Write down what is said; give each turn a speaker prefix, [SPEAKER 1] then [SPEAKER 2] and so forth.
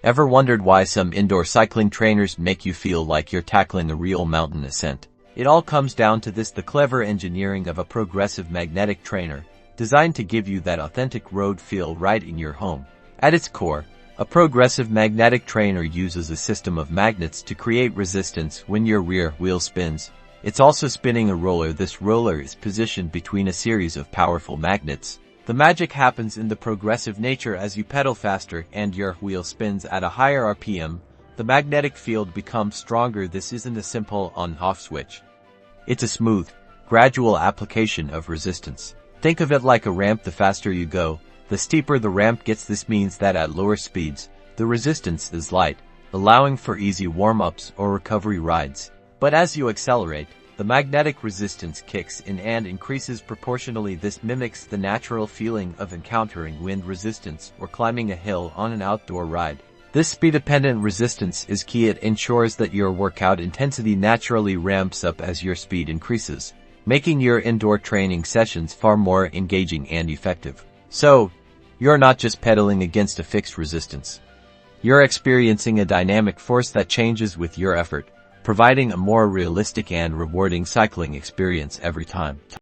[SPEAKER 1] Ever wondered why some indoor cycling trainers make you feel like you're tackling a real mountain ascent? It all comes down to the clever engineering of a progressive magnetic trainer, designed to give you that authentic road feel right in your home. At its core, a progressive magnetic trainer uses a system of magnets to create resistance when your rear wheel spins. It's also spinning a roller. This roller is positioned between a series of powerful magnets. The magic happens in the progressive nature. As you pedal faster and your wheel spins at a higher RPM, the magnetic field becomes stronger. This isn't a simple on-off switch. It's a smooth, gradual application of resistance. Think of it like a ramp. The faster you go, the steeper the ramp gets. This means that at lower speeds, the resistance is light, allowing for easy warm-ups or recovery rides. But as you accelerate, the magnetic resistance kicks in and increases proportionally. This mimics the natural feeling of encountering wind resistance or climbing a hill on an outdoor ride. This speed-dependent resistance is key. It ensures that your workout intensity naturally ramps up as your speed increases, making your indoor training sessions far more engaging and effective. So, you're not just pedaling against a fixed resistance. You're experiencing a dynamic force that changes with your effort, providing a more realistic and rewarding cycling experience every time.